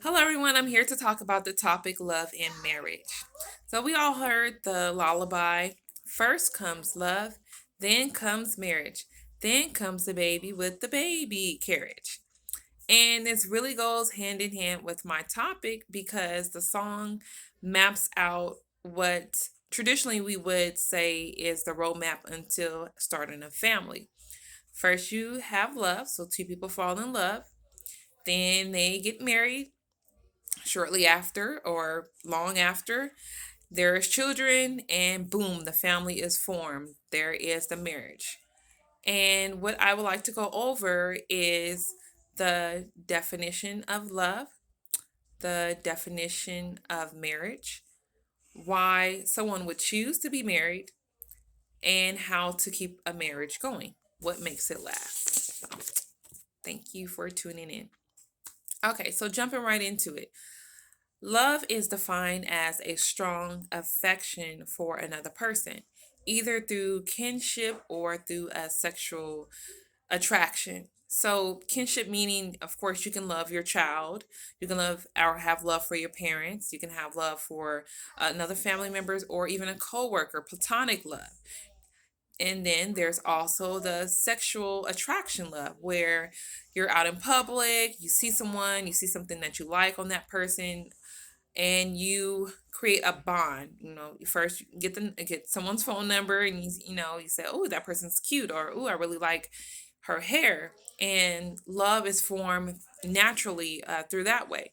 Hello, everyone. I'm here to talk about the topic love and marriage. So, we all heard the lullaby. First comes love, then comes marriage, then comes the baby with the baby carriage. And this really goes hand in hand with my topic because the song maps out what traditionally we would say is the roadmap until starting a family. First, you have love, so two people fall in love, then they get married shortly after or long after. There's children, and boom, the family is formed. There is the marriage. And what I would like to go over is the definition of love, the definition of marriage, why someone would choose to be married, and how to keep a marriage going. What makes it last? So, thank you for tuning in. Okay, so jumping right into it. Love is defined as a strong affection for another person, either through kinship or through a sexual attraction. So, kinship meaning, of course, you can love your child, you can love or have love for your parents, you can have love for another family members, or even a coworker, platonic love. And then there's also the sexual attraction love, where you're out in public, you see someone, you see something that you like on that person, and you create a bond. First you get someone's phone number, and you say, oh, that person's cute, or oh, I really like her hair, and love is formed naturally through that way.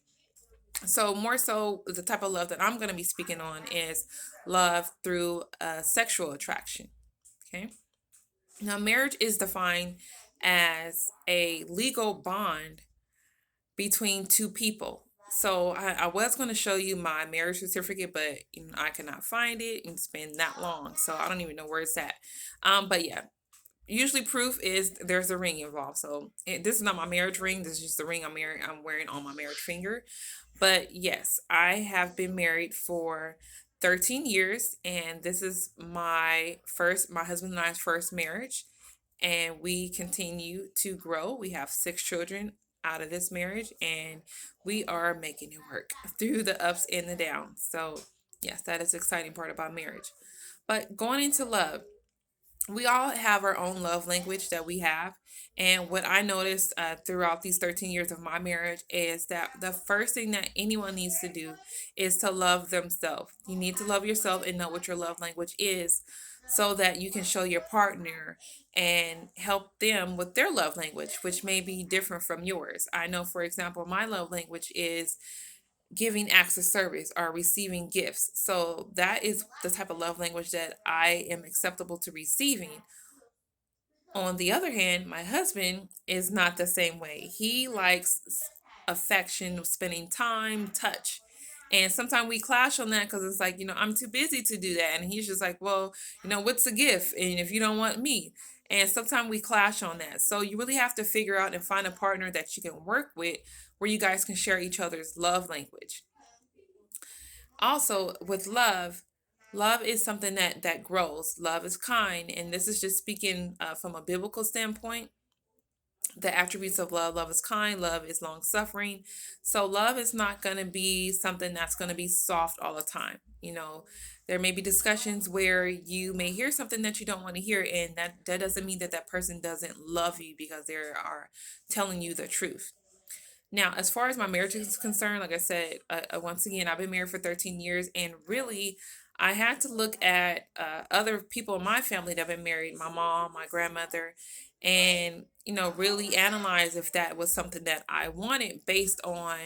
So more so, the type of love that I'm going to be speaking on is love through sexual attraction. Okay. Now, marriage is defined as a legal bond between two people. So I was going to show you my marriage certificate, but I cannot find it. It's been that long, so I don't even know where it's at. But yeah, usually proof is there's a ring involved. So this is not my marriage ring. This is just the ring I'm wearing on my marriage finger. But yes, I have been married for 13 years, and this is my husband and I's first marriage, and we continue to grow. We have 6 children out of this marriage, and we are making it work through the ups and the downs. So, yes, that is the exciting part about marriage. But going into love, we all have our own love language that we have. And what I noticed throughout these 13 years of my marriage is that the first thing that anyone needs to do is to love themselves. You need to love yourself and know what your love language is, so that you can show your partner and help them with their love language, which may be different from yours. I know, for example, my love language is giving acts of service or receiving gifts. So that is the type of love language that I am acceptable to receiving. On the other hand, my husband is not the same way. He likes affection, spending time, touch. And sometimes we clash on that because it's like, I'm too busy to do that. And he's just like, well, what's the gift? And if you don't want me. And sometimes we clash on that. So you really have to figure out and find a partner that you can work with, where you guys can share each other's love language. Also, with love, love is something that grows. Love is kind, and this is just speaking from a biblical standpoint. The attributes of love: love is kind, love is long suffering. So love is not going to be something that's going to be soft all the time. There may be discussions where you may hear something that you don't want to hear, and that doesn't mean that that person doesn't love you because they are telling you the truth. Now, as far as my marriage is concerned, like I said, once again, I've been married for 13 years, and really, I had to look at other people in my family that have been married, my mom, my grandmother, and, really analyze if that was something that I wanted based on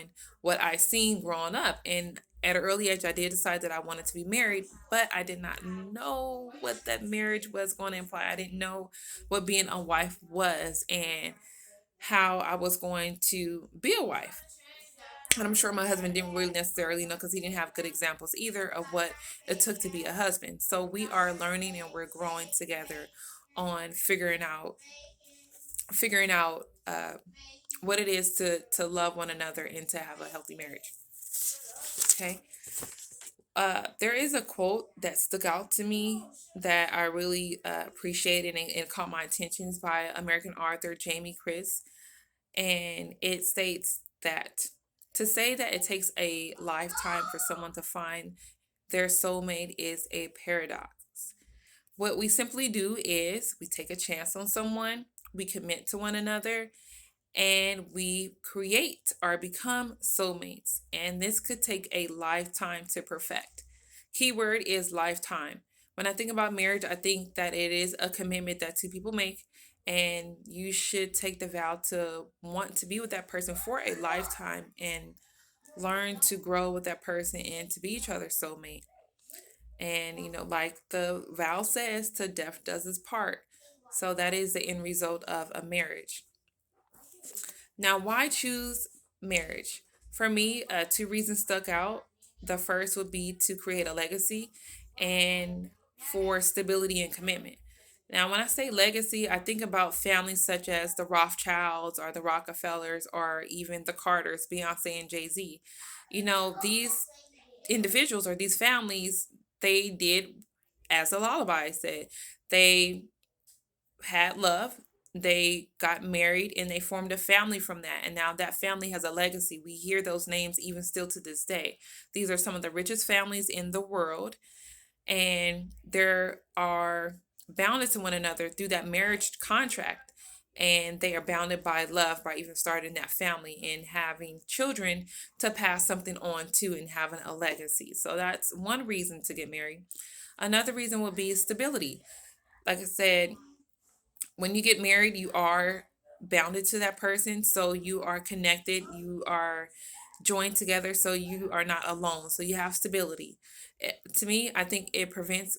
what I seen growing up. And at an early age, I did decide that I wanted to be married, but I did not know what that marriage was going to imply. I didn't know what being a wife was, and how I was going to be a wife. And I'm sure my husband didn't really necessarily know, because he didn't have good examples either of what it took to be a husband. So we are learning and we're growing together on figuring out what it is to love one another and to have a healthy marriage. Okay. There is a quote that stuck out to me that I really appreciated, and caught my attention. It's by American author Jamie Chris, and it states that To say that it takes a lifetime for someone to find their soulmate is a paradox. What we simply do is we take a chance on someone, we commit to one another, and we create or become soulmates. And this could take a lifetime to perfect. Keyword is lifetime. When I think about marriage, I think that it is a commitment that two people make, and you should take the vow to want to be with that person for a lifetime and learn to grow with that person and to be each other's soulmate. And, like the vow says, to death does its part. So that is the end result of a marriage. Now, why choose marriage? For me, two reasons stuck out. The first would be to create a legacy and for stability and commitment. Now, when I say legacy, I think about families such as the Rothschilds or the Rockefellers or even the Carters, Beyonce and Jay Z. These individuals or these families, they did, as the lullaby said, they had love, they got married, and they formed a family from that. And now that family has a legacy. We hear those names even still to this day. These are some of the richest families in the world, and they are bounded to one another through that marriage contract. And they are bounded by love by even starting that family and having children to pass something on to and having a legacy. So that's one reason to get married. Another reason would be stability. Like I said, when you get married, you are bounded to that person. So you are connected, you are joined together, so you are not alone. So you have stability. To me, I think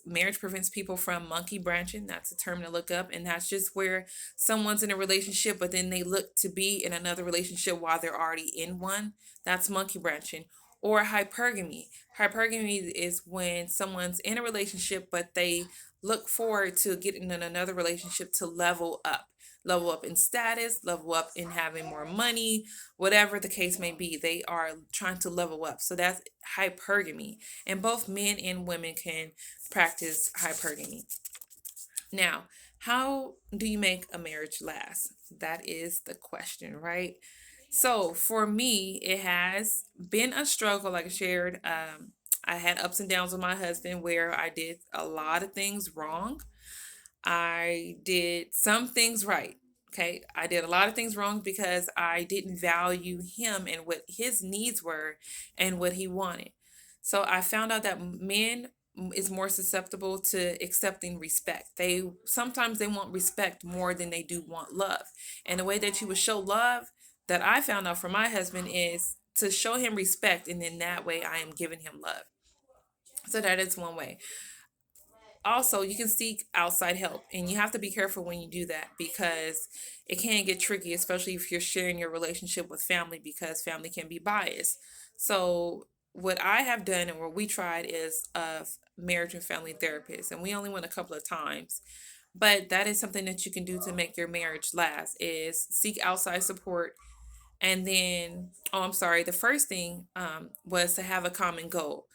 marriage prevents people from monkey branching. That's a term to look up. And that's just where someone's in a relationship, but then they look to be in another relationship while they're already in one. That's monkey branching. Or hypergamy. Hypergamy is when someone's in a relationship, but they look forward to getting in another relationship to level up in status, level up in having more money, whatever the case may be. They are trying to level up. So that's hypergamy. And both men and women can practice hypergamy. Now, how do you make a marriage last? That is the question, right? So for me, it has been a struggle, like I shared. I had ups and downs with my husband where I did a lot of things wrong. I did some things right. Okay. I did a lot of things wrong because I didn't value him and what his needs were and what he wanted. So I found out that men is more susceptible to accepting respect. They want respect more than they do want love. And the way that you would show love that I found out from my husband is to show him respect, and in that way I am giving him love. So that is one way. Also, you can seek outside help, and you have to be careful when you do that because it can get tricky, especially if you're sharing your relationship with family, because family can be biased. So what I have done and what we tried is a marriage and family therapist, and we only went a couple of times, but that is something that you can do to make your marriage last, is seek outside support. And then, oh, I'm sorry, the first thing was to have a common goal.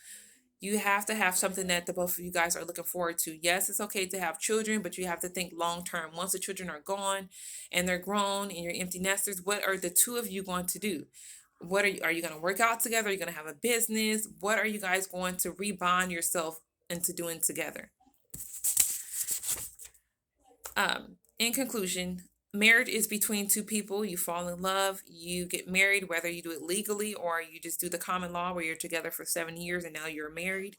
You have to have something that the both of you guys are looking forward to. Yes, it's okay to have children, but you have to think long term. Once the children are gone and they're grown and you're empty nesters, what are the two of you going to do? What are you going to work out together? Are you going to have a business? What are you guys going to rebond yourself into doing together? In conclusion, marriage is between two people. You fall in love, you get married, whether you do it legally or you just do the common law where you're together for 7 years and now you're married.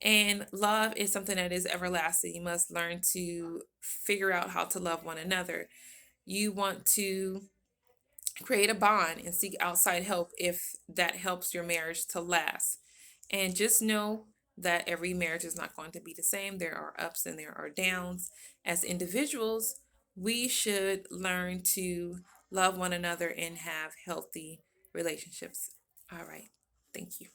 And love is something that is everlasting. You must learn to figure out how to love one another. You want to create a bond and seek outside help if that helps your marriage to last. And just know that every marriage is not going to be the same. There are ups and there are downs. As individuals, we should learn to love one another and have healthy relationships. All right. Thank you.